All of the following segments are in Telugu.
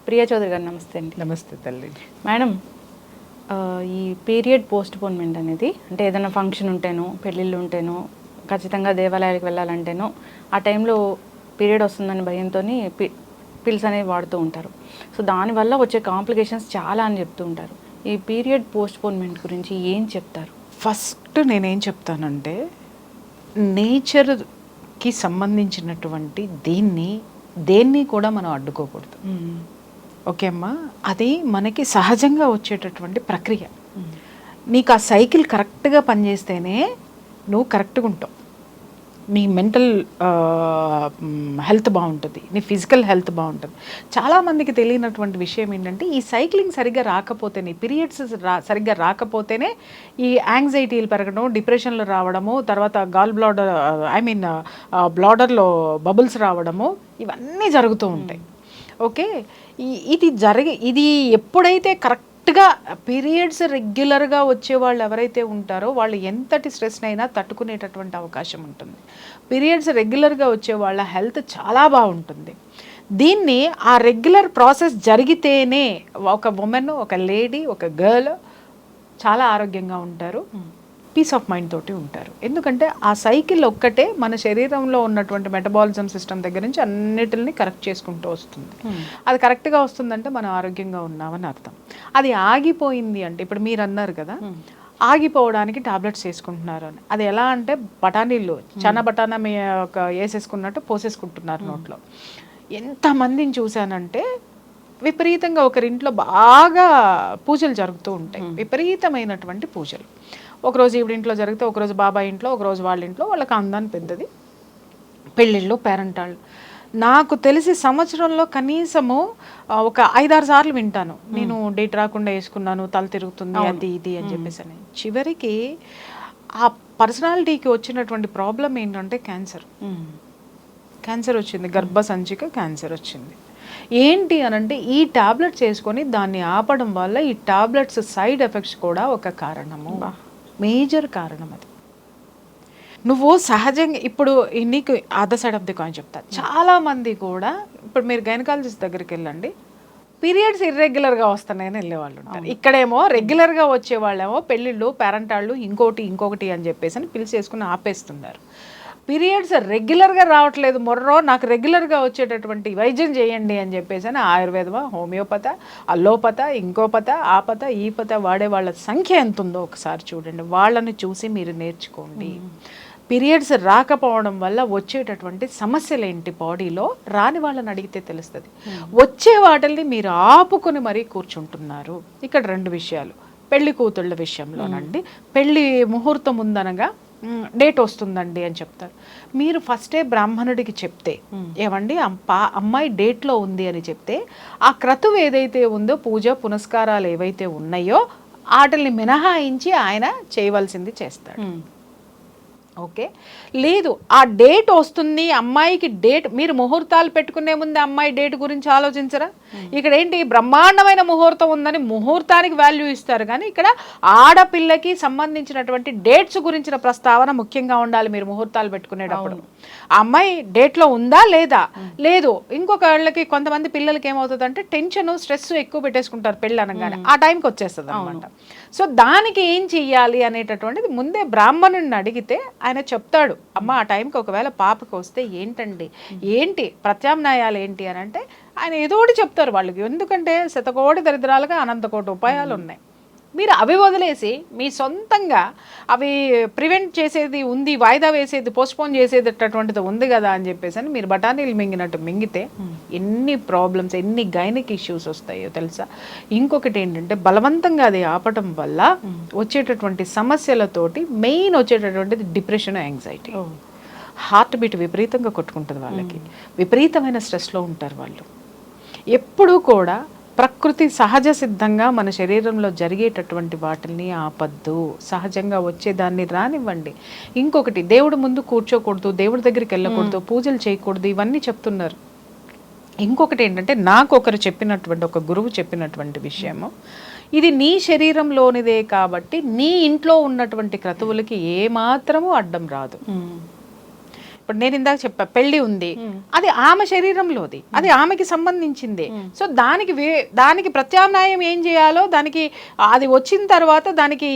ప్రియా చౌదరి గారు నమస్తే అండి. నమస్తే తల్లి. మేడం, ఈ పీరియడ్ పోస్ట్పోన్మెంట్ అనేది అంటే ఏదైనా ఫంక్షన్ ఉంటేనో పెళ్ళిళ్ళు ఉంటేనో ఖచ్చితంగా దేవాలయాలకు వెళ్ళాలంటేనో ఆ టైంలో పీరియడ్ వస్తుందని భయంతో పిల్స్ అనేవి వాడుతూ ఉంటారు. సో దానివల్ల వచ్చే కాంప్లికేషన్స్ చాలా అని చెప్తూ ఉంటారు. ఈ పీరియడ్ పోస్ట్పోన్మెంట్ గురించి ఏం చెప్తారు? ఫస్ట్ నేనేం చెప్తానంటే, నేచర్కి సంబంధించినటువంటి దేన్ని కూడా మనం అడ్డుకోకూడదు. ఓకే అమ్మా, అది మనకి సహజంగా వచ్చేటటువంటి ప్రక్రియ. నీకు ఆ సైకిల్ కరెక్ట్గా పనిచేస్తేనే నువ్వు కరెక్ట్గా ఉంటావు. నీ మెంటల్ హెల్త్ బాగుంటుంది, నీ ఫిజికల్ హెల్త్ బాగుంటుంది. చాలామందికి తెలియనటువంటి విషయం ఏంటంటే, ఈ సైక్లింగ్ సరిగ్గా రాకపోతేనే, పీరియడ్స్ సరిగ్గా రాకపోతేనే ఈ యాంగ్జైటీలు పెరగడం, డిప్రెషన్లు రావడము, తర్వాత గాల్ బ్లాడర్ బ్లాడర్లో బబుల్స్ రావడము, ఇవన్నీ జరుగుతూ ఉంటాయి. ఓకే, ఇది ఎప్పుడైతే కరెక్ట్గా పీరియడ్స్ రెగ్యులర్గా వచ్చే వాళ్ళు ఎవరైతే ఉంటారో వాళ్ళు ఎంతటి స్ట్రెస్నైనా తట్టుకునేటటువంటి అవకాశం ఉంటుంది. పీరియడ్స్ రెగ్యులర్గా వచ్చే వాళ్ళ హెల్త్ చాలా బాగుంటుంది. దీన్ని ఆ రెగ్యులర్ ప్రాసెస్ జరిగితేనే ఒక ఉమెన్, ఒక లేడీ, ఒక గర్ల్ చాలా ఆరోగ్యంగా ఉంటారు, పీస్ ఆఫ్ మైండ్ తోటి ఉంటారు. ఎందుకంటే ఆ సైకిల్ ఒక్కటే మన శరీరంలో ఉన్నటువంటి మెటబాలిజం సిస్టమ్ దగ్గర నుంచి అన్నిటిని కరెక్ట్ చేసుకుంటూ వస్తుంది. అది కరెక్ట్గా వస్తుందంటే మనం ఆరోగ్యంగా ఉన్నామని అర్థం. అది ఆగిపోయింది అంటే, ఇప్పుడు మీరు అన్నారు కదా ఆగిపోవడానికి టాబ్లెట్స్ వేసుకుంటున్నారు అని. అది ఎలా అంటే, బఠానీలు బఠానా వేసేసుకున్నట్టు పోసేసుకుంటున్నారు నోట్లో. ఎంతమందిని చూశానంటే, విపరీతంగా ఒకరింట్లో బాగా పూజలు జరుగుతూ ఉంటాయి, విపరీతమైనటువంటి పూజలు. ఒకరోజు ఈవిడింట్లో జరిగితే ఒకరోజు బాబాయ్ ఇంట్లో, ఒకరోజు వాళ్ళ ఇంట్లో, వాళ్ళకి అందాన్ని పెద్దది, పెళ్ళిళ్ళు, పేరెంటాళ్ళు. నాకు తెలిసి సంవత్సరంలో కనీసము ఒక 5-6 సార్లు వింటాను, నేను డేట్ రాకుండా వేసుకున్నాను, తల తిరుగుతుంది, అది ఇది అని చెప్పేసి అని. చివరికి ఆ పర్సనాలిటీకి వచ్చినటువంటి ప్రాబ్లం ఏంటంటే క్యాన్సర్ వచ్చింది, గర్భసంచిక క్యాన్సర్ వచ్చింది. ఏంటి అనంటే, ఈ టాబ్లెట్స్ వేసుకొని దాన్ని ఆపడం వల్ల ఈ టాబ్లెట్స్ సైడ్ ఎఫెక్ట్స్ కూడా ఒక కారణము, మేజర్ కారణం. అది నువ్వు సహజంగా ఇప్పుడు నీకు other side of the coin చెప్తా. చాలామంది కూడా, ఇప్పుడు మీరు గైనకాలజిస్ట్ దగ్గరికి వెళ్ళండి, పీరియడ్స్ ఇర్రెగ్యులర్గా వస్తున్నాయని వెళ్ళేవాళ్ళు ఉంటారు. ఇక్కడేమో రెగ్యులర్గా వచ్చేవాళ్ళేమో పెళ్ళిళ్ళు, పేరెంటాళ్ళు, ఇంకొకటి అని చెప్పేసి అని పిలిచేసుకుని ఆపేస్తున్నారు. పీరియడ్స్ రెగ్యులర్గా రావట్లేదు, నాకు రెగ్యులర్గా వచ్చేటటువంటి వైద్యం చేయండి అని చెప్పేసి అని ఆయుర్వేదమా, హోమియోపత, అల్లోపత, ఇంకోపత, ఆపత, ఈ పత వాడే వాళ్ళ సంఖ్య ఎంత ఉందో ఒకసారి చూడండి. వాళ్ళని చూసి మీరు నేర్చుకోండి. పీరియడ్స్ రాకపోవడం వల్ల వచ్చేటటువంటి సమస్యలు ఏంటి బాడీలో, రాని వాళ్ళని అడిగితే తెలుస్తుంది. వచ్చే వాటిల్ని మీరు ఆపుకొని మరీ కూర్చుంటున్నారు. ఇక్కడ 2 విషయాలు. పెళ్లి కూతుళ్ళ విషయంలోనండి, పెళ్లి ముహూర్తం ఉందనగా డేట్ వస్తుందండి అని చెప్తారు. మీరు ఫస్టే బ్రాహ్మణుడికి చెప్తే, ఏమండి అమ్మాయి డేట్లో ఉంది అని చెప్తే, ఆ క్రతువు ఏదైతే ఉందో, పూజ పునస్కారాలు ఏవైతే ఉన్నాయో వాటిని మినహాయించి ఆయన చేయవలసింది చేస్తాడు. ఓకే, లేదు ఆ డేట్ వస్తుంది, అమ్మాయికి డేట్, మీరు ముహూర్తాలు పెట్టుకునే ముందు అమ్మాయి డేట్ గురించి ఆలోచించరా? ఇక్కడ ఏంటి, బ్రహ్మాండమైన ముహూర్తం ఉందని ముహూర్తానికి వాల్యూ ఇస్తారు, కానీ ఇక్కడ ఆడపిల్లకి సంబంధించినటువంటి డేట్స్ గురించిన ప్రస్తావన ముఖ్యంగా ఉండాలి మీరు ముహూర్తాలు పెట్టుకునేటప్పుడు. ఆ అమ్మాయి డేట్లో ఉందా లేదా, లేదు. ఇంకొక వాళ్ళకి, కొంతమంది పిల్లలకి ఏమవుతుందంటే టెన్షన్, స్ట్రెస్ ఎక్కువ పెట్టేసుకుంటారు పెళ్ళి అనగానే, ఆ టైంకి వచ్చేస్తుంది అనమాట. సో దానికి ఏం చెయ్యాలి అనేటటువంటిది ముందే బ్రాహ్మణుడిని అడిగితే ఆయన చెప్తాడు. అమ్మ ఆ టైంకి ఒకవేళ పాపకి వస్తే ఏంటి ప్రత్యామ్నాయాలు ఏంటి అని అంటే, ఆయన ఏదో ఒకటి చెప్తారు వాళ్ళకి. ఎందుకంటే శతకోటి దరిద్రాలుగా అనంతకోటి ఉపాయాలు ఉన్నాయి. మీరు అవి వదిలేసి మీ సొంతంగా అవి ప్రివెంట్ చేసేది ఉంది, వాయిదా వేసేది, పోస్ట్పోన్ చేసేటటువంటిది ఉంది కదా అని చెప్పేసి అని మీరు బఠానీలు మింగినట్టు మింగితే ఎన్ని ప్రాబ్లమ్స్, ఎన్ని గైనిక్ ఇష్యూస్ వస్తాయో తెలుసా. ఇంకొకటి ఏంటంటే, బలవంతంగా అది ఆపటం వల్ల వచ్చేటటువంటి సమస్యలతోటి మెయిన్ వచ్చేటటువంటిది డిప్రెషన్, యాంగ్జైటీ, హార్ట్ బీట్ విపరీతంగా కొట్టుకుంటుంది వాళ్ళకి, విపరీతమైన స్ట్రెస్లో ఉంటారు వాళ్ళు. ఎప్పుడూ కూడా ప్రకృతి సహజ సిద్ధంగా మన శరీరంలో జరిగేటటువంటి వాటిని ఆపద్దు, సహజంగా వచ్చేదాన్ని రానివ్వండి. ఇంకొకటి, దేవుడు ముందు కూర్చోకూడదు, దేవుడి దగ్గరికి వెళ్ళకూడదు, పూజలు చేయకూడదు, ఇవన్నీ చెప్తున్నారు. ఇంకొకటి ఏంటంటే, నాకు ఒక గురువు చెప్పినటువంటి విషయము, ఇది నీ శరీరంలోనిదే కాబట్టి నీ ఇంట్లో ఉన్నటువంటి క్రతువులకి ఏమాత్రము అడ్డం రాదు. ఇప్పుడు నేను ఇందాక చెప్పా పెళ్లి ఉంది, అది ఆమె శరీరంలోది, అది ఆమెకి సంబంధించింది. సో దానికి ప్రత్యామ్నాయం ఏం చేయాలో, దానికి అది వచ్చిన తర్వాత దానికి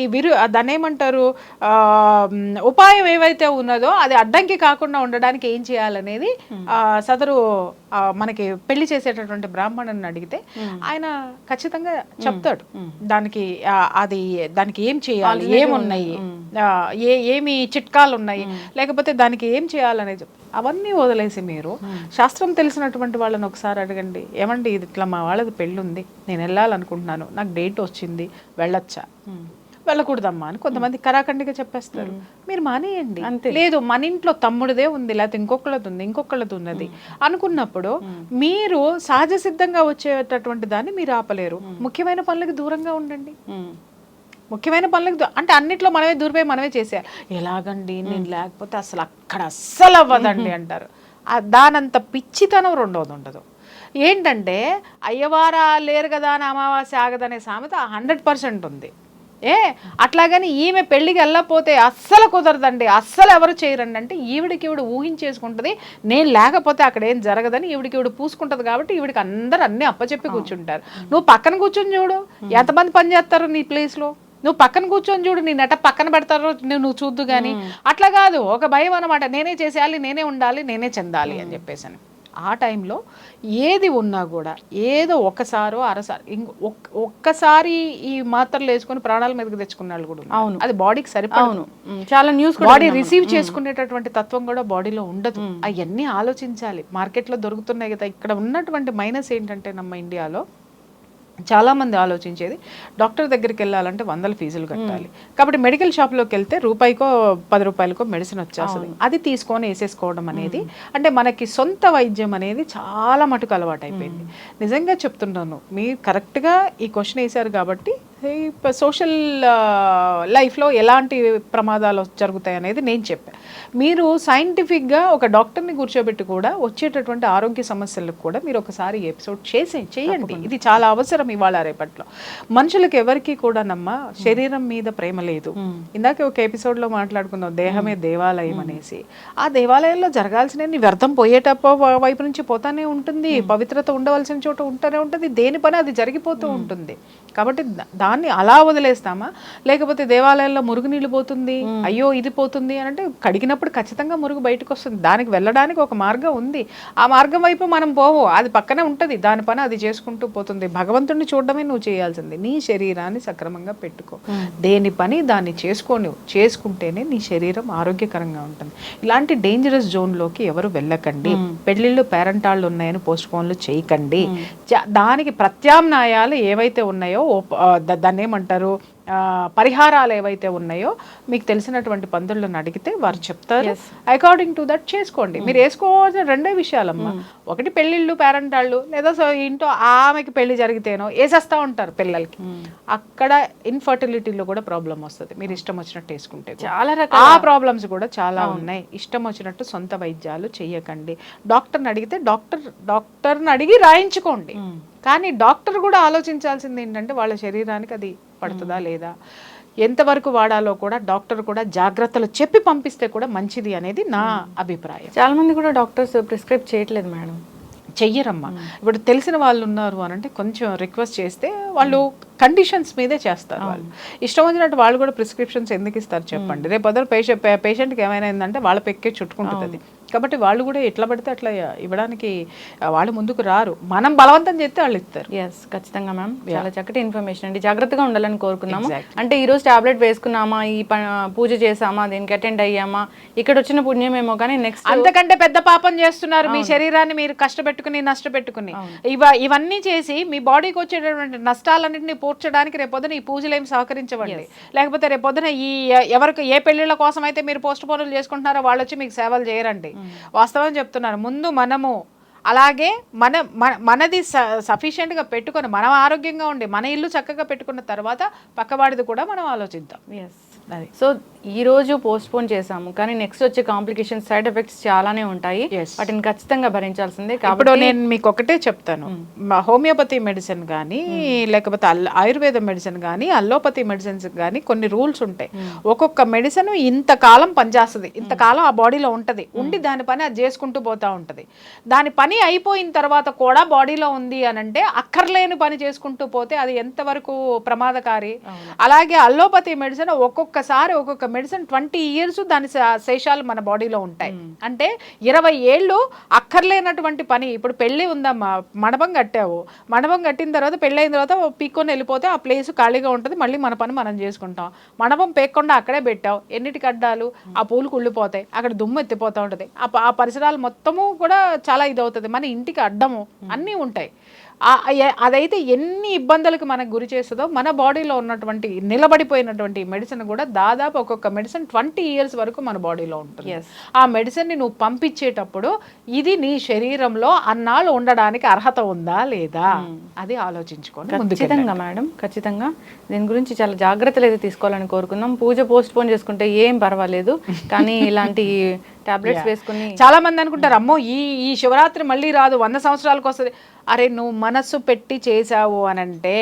దాన్ని ఏమంటారు, ఉపాయం ఏవైతే ఉన్నదో అది అడ్డంకి కాకుండా ఉండడానికి ఏం చేయాలనేది సదరు మనకి పెళ్లి చేసేటటువంటి బ్రాహ్మణుని అడిగితే ఆయన ఖచ్చితంగా చెప్తాడు. దానికి ఏం చేయాలి, ఏమున్నాయి, ఏమి చిట్కాలు ఉన్నాయి, లేకపోతే దానికి ఏం చేయాలనేది అవన్నీ వదిలేసి మీరు శాస్త్రం తెలిసినటువంటి వాళ్ళని ఒకసారి అడగండి. ఏమండి ఇది ఇట్లా మా వాళ్ళది పెళ్ళి ఉంది, నేను వెళ్ళాలనుకుంటున్నాను, నాకు డేట్ వచ్చింది, వెళ్ళొచ్చా, వెళ్ళకూడదమ్మా అని కొంతమంది కరాఖండిగా చెప్పేస్తారు. మీరు మానేయండి. లేదు మన ఇంట్లో తమ్ముడిదే ఉంది, లేకపోతే ఇంకొకళ్ళది ఉన్నది అనుకున్నప్పుడు మీరు సహజ సిద్ధంగా వచ్చేటటువంటి దాన్ని మీరు ఆపలేరు. ముఖ్యమైన పనులకు దూరంగా ఉండండి. ముఖ్యమైన పనులకు అంటే అన్నిట్లో మనమే దూరిపోయి మనమే చేసేయాలి. ఎలాగండి నేను లేకపోతే అసలు అక్కడ అస్సలు అవ్వదండి అంటారు. దానంత పిచ్చితనం రెండోది ఉండదు. ఏంటంటే అయ్యవారా లేరు కదా అని అమావాస్య ఆగదనే సామెత 100% ఉంది. అట్లాగని ఈమె పెళ్ళికి వెళ్ళకపోతే అస్సలు కుదరదండి, అస్సలు ఎవరు చేయరండి అంటే ఈవిడికి ఊహించేసుకుంటుంది నేను లేకపోతే అక్కడ ఏం జరగదని. ఈవిడికి పూసుకుంటుంది కాబట్టి ఈవిడికి అందరు అన్నీ అప్పచెప్పి కూర్చుంటారు. నువ్వు పక్కన కూర్చొని చూడు ఎంతమంది పని చేస్తారు నీ ప్లేస్లో. నువ్వు పక్కన కూర్చొని చూడు, నీ నెట పక్కన పెడతారో నువ్వు చూద్దు కానీ. అట్లా కాదు, ఒక భయం అనమాట, నేనే చేసేయాలి, నేనే ఉండాలి, నేనే చెందాలి అని చెప్పేసి. ఆ టైంలో ఏది ఉన్నా కూడా ఏదో ఒకసారో అరసారి ఒక్కసారి ఈ మాత్రలు వేసుకొని ప్రాణాల మీదకి తెచ్చుకున్న వాళ్ళు కూడా. అవును, అది బాడీకి సరిపోను. చాలా న్యూస్ బాడీ రిసీవ్ చేసుకునేటటువంటి తత్వం కూడా బాడీలో ఉండదు. అవన్నీ ఆలోచించాలి. మార్కెట్లో దొరుకుతున్నాయి కదా. ఇక్కడ ఉన్నటువంటి మైనస్ ఏంటంటే ನಮ್ಮ ఇండియాలో చాలామంది ఆలోచించేది డాక్టర్ దగ్గరికి వెళ్ళాలంటే 100 ఫీజులు కట్టాలి, కాబట్టి మెడికల్ షాప్లోకి వెళ్తే రూపాయికో 10 రూపాయలకో మెడిసిన్ వచ్చేస్తుంది, అది తీసుకొని వేసేసుకోవడం అనేది. అంటే మనకి సొంత వైద్యం అనేది చాలా మటుకు అలవాటు అయిపోయింది. నిజంగా చెప్తున్నాను, మీరు కరెక్ట్గా ఈ క్వశ్చన్ వేశారు కాబట్టి సోషల్ లైఫ్లో ఎలాంటి ప్రమాదాలు జరుగుతాయి అనేది నేను చెప్పాను. మీరు సైంటిఫిక్గా ఒక డాక్టర్ని కూర్చోబెట్టి కూడా వచ్చేటటువంటి ఆరోగ్య సమస్యలకు కూడా మీరు ఒకసారి ఎపిసోడ్ చేయండి. ఇది చాలా అవసరం ఇవాళ రేపట్లో. మనుషులకు ఎవరికి కూడా శరీరం మీద ప్రేమ లేదు. ఇందాక ఒక ఎపిసోడ్లో మాట్లాడుకున్నాం దేహమే దేవాలయం అనేసి. ఆ దేవాలయంలో జరగాల్సిన వ్యర్థం పోయేటప్పో వైపు నుంచి పోతానే ఉంటుంది, పవిత్రత ఉండవలసిన చోట ఉంటూనే ఉంటుంది, దేని పని అది జరిగిపోతూ ఉంటుంది. కాబట్టి దాన్ని అలా వదిలేస్తామా, లేకపోతే దేవాలయంలో మురుగు నీళ్ళు పోతుంది, అయ్యో ఇది పోతుంది అని అంటే కడిగినప్పుడు ఖచ్చితంగా మురుగు బయటకు వస్తుంది. దానికి వెళ్ళడానికి ఒక మార్గం ఉంది. ఆ మార్గం వైపు మనం పోవు, అది పక్కనే ఉంటుంది, దాని పని అది చేసుకుంటూ పోతుంది. భగవంతుడిని చూడడమే నువ్వు చేయాల్సింది. నీ శరీరాన్ని సక్రమంగా పెట్టుకో, దేని పని దాన్ని చేసుకుంటేనే నీ శరీరం ఆరోగ్యకరంగా ఉంటుంది. ఇలాంటి డేంజరస్ జోన్లోకి ఎవరు వెళ్ళకండి. పెళ్ళిళ్ళు పేరెంటాళ్ళు ఉన్నాయని పోస్ట్ పోన్లు చేయకండి. దానికి ప్రత్యామ్నాయాలు ఏవైతే ఉన్నాయో దాన్ని ఏమంటారు, పరిహారాలు ఏవైతే ఉన్నాయో మీకు తెలిసినటువంటి పంతులను అడిగితే వారు చెప్తారు. అకార్డింగ్ టు దట్ చేసుకోండి. మీరు వేసుకోవాల్సిన 2 విషయాలమ్మా. ఒకటి పెళ్ళిళ్ళు పేరెంటాళ్ళు, లేదా ఇంట్లో ఆమెకి పెళ్లి జరిగితేనో వేసేస్తూ ఉంటారు పిల్లలకి. అక్కడ ఇన్ఫర్టిలిటీలో కూడా ప్రాబ్లం వస్తుంది మీరు ఇష్టం వచ్చినట్టు వేసుకుంటే. చాలా రకాల ఆ ప్రాబ్లమ్స్ కూడా చాలా ఉన్నాయి. ఇష్టం వచ్చినట్టు సొంత వైద్యాలు చెయ్యకండి. డాక్టర్ని అడిగితే డాక్టర్ని అడిగి రాయించుకోండి. కానీ డాక్టర్ కూడా ఆలోచించాల్సింది ఏంటంటే వాళ్ళ శరీరానికి అది పడుతుందా లేదా, ఎంతవరకు వాడాలో కూడా డాక్టర్ కూడా జాగ్రత్తలు చెప్పి పంపిస్తే కూడా మంచిది అనేది నా అభిప్రాయం. చాలా మంది కూడా డాక్టర్స్ ప్రిస్క్రైబ్ చేయట్లేదు మేడం, చెయ్యరమ్మా. ఇప్పుడు తెలిసిన వాళ్ళు ఉన్నారు అని అంటే కొంచెం రిక్వెస్ట్ చేస్తే వాళ్ళు కండిషన్స్ మీదే చేస్తారు. వాళ్ళు ఇష్టం వచ్చినట్టు వాళ్ళు కూడా ప్రిస్క్రిప్షన్స్ ఎందుకు ఇస్తారు చెప్పండి. రేపు పొద్దున పేషెంట్కి ఏమైనా ఏంటంటే వాళ్ళ పెక్కే చుట్టుకుంటుంది. కాబట్టి వాళ్ళు కూడా ఎట్లా పడితే అట్లా ఇవ్వడానికి వాళ్ళు ముందుకు రారు. మనం బలవంతం చేస్తే వాళ్ళు ఇస్తారు. ఎస్, ఖచ్చితంగా మ్యామ్. చాలా చక్కటి ఇన్ఫర్మేషన్ అండి. జాగ్రత్తగా ఉండాలని కోరుకున్నాము. అంటే ఈ రోజు టాబ్లెట్ వేసుకున్నామా, ఈ పూజ చేసామా, దీనికి అటెండ్ అయ్యామా, ఇక్కడ వచ్చిన పుణ్యమేమో కానీ నెక్స్ట్ అంతకంటే పెద్ద పాపం చేస్తున్నారు. మీ శరీరాన్ని మీరు కష్టపెట్టుకుని నష్టపెట్టుకుని ఇవన్నీ చేసి మీ బాడీకి వచ్చేటటువంటి నష్టాలన్నింటినీ పూడ్చడానికి రేపొద్దున ఈ పూజలు ఏమి సహకరించవండి. లేకపోతే రేపొద్దున ఈ ఎవరికి ఏ పెళ్లిళ్ళ కోసం అయితే మీరు పోస్ట్ పోన్లు చేసుకుంటున్నారో వాళ్ళు వచ్చి మీకు సేవలు చేయరండి. వాస్తవం చెప్తున్నారు. ముందు మనము అలాగే మనది సఫిషియెంట్గా పెట్టుకొని మనం ఆరోగ్యంగా ఉండి మన ఇల్లు చక్కగా పెట్టుకున్న తర్వాత పక్కవాడిది కూడా మనం ఆలోచిద్దాం. ఎస్. అది సో ఈ రోజు పోస్ట్ పోన్ చేసాము, కానీ నెక్స్ట్ వచ్చే కాంప్లికేషన్స్, సైడ్ ఎఫెక్ట్స్ చాలానే ఉంటాయి. Yes. వాటిని ఖచ్చితంగా భరించాల్సిందే. ఇప్పుడు కాబట్టి నేను మీకు ఒకటే చెప్తాను, హోమియోపతి మెడిసిన్ కానీ లేకపోతే ఆయుర్వేద మెడిసిన్ కానీ అల్లోపతి మెడిసిన్స్ కానీ కొన్ని రూల్స్ ఉంటాయి. ఒక్కొక్క మెడిసిన్ ఇంతకాలం పనిచేస్తుంది, ఇంతకాలం ఆ బాడీలో ఉంటుంది, ఉండి దాని పని అది చేసుకుంటూ పోతా ఉంటుంది. దాని పని అయిపోయిన తర్వాత కూడా బాడీలో ఉంది అని అంటే అక్కర్లేని పని చేసుకుంటూ పోతే అది ఎంతవరకు ప్రమాదకారి. అలాగే అల్లోపతి మెడిసిన్ ఒక్కొక్కసారి ఒక్కొక్క మెడిసిన్ 20 years దాని శేషాలు మన బాడీలో ఉంటాయి. అంటే 20 ఏళ్ళు అక్కర్లేనటువంటి పని. ఇప్పుడు పెళ్ళి ఉందమ్మా, మండపం కట్టావు, మండపం కట్టిన తర్వాత పెళ్ళి అయిన తర్వాత పీక్కొని వెళ్ళిపోతే ఆ ప్లేస్ ఖాళీగా ఉంటుంది, మళ్ళీ మన పని మనం చేసుకుంటాం. మండపం పేక్కుండా అక్కడే పెట్టావు, ఎన్నిటికి అడ్డాలు, ఆ పూలు కుళ్ళిపోతాయి, అక్కడ దుమ్ము ఎత్తిపోతూ ఉంటుంది, ఆ పరిసరాలు మొత్తము కూడా చాలా ఇదవుతుంది, మన ఇంటికి అడ్డము అన్నీ ఉంటాయి. అదైతే ఎన్ని ఇబ్బందులకు మనకు గురి చేస్తుందో మన బాడీలో ఉన్నటువంటి నిలబడిపోయినటువంటి మెడిసిన్ కూడా దాదాపు ఒక్కొక్క మెడిసిన్ 20 years వరకు మన బాడీలో ఉంటుంది. ఆ మెడిసిన్ని నువ్వు పంపించేటప్పుడు ఇది నీ శరీరంలో అన్నాళ్ళు ఉండడానికి అర్హత ఉందా లేదా అది ఆలోచించుకోండి. ఖచ్చితంగా మేడం, ఖచ్చితంగా దీని గురించి చాలా జాగ్రత్తలు అయితే తీసుకోవాలని కోరుకుందాం. పూజ పోస్ట్ పోన్ చేసుకుంటే ఏం పర్వాలేదు, కానీ ఇలాంటి టాబ్లెట్స్ వేసుకుని చాలా మంది అనుకుంటారు అమ్మో ఈ శివరాత్రి మళ్ళీ రాదు, 100 సంవత్సరాలకు వస్తుంది. అరే నువ్వు మనస్సు పెట్టి చేసావు అనంటే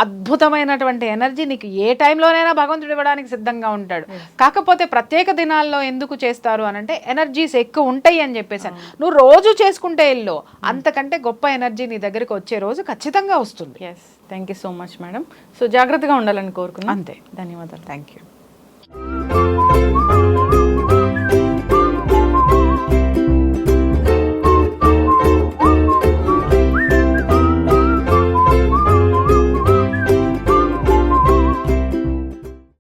అద్భుతమైనటువంటి ఎనర్జీ నీకు ఏ టైంలోనైనా భగవంతుడు ఇవ్వడానికి సిద్ధంగా ఉంటాడు. కాకపోతే ప్రత్యేక దినాల్లో ఎందుకు చేస్తారు అనంటే ఎనర్జీస్ ఎక్కువ ఉంటాయి అని చెప్పేసాను. నువ్వు రోజు చేసుకుంటే వెళ్ళు, అంతకంటే గొప్ప ఎనర్జీ నీ దగ్గరికి వచ్చే రోజు ఖచ్చితంగా వస్తుంది. Yes, thank you so much madam. So జాగ్రత్తగా ఉండాలని కోరుకున్నాం. అంతే, ధన్యవాదాలు. Thank you.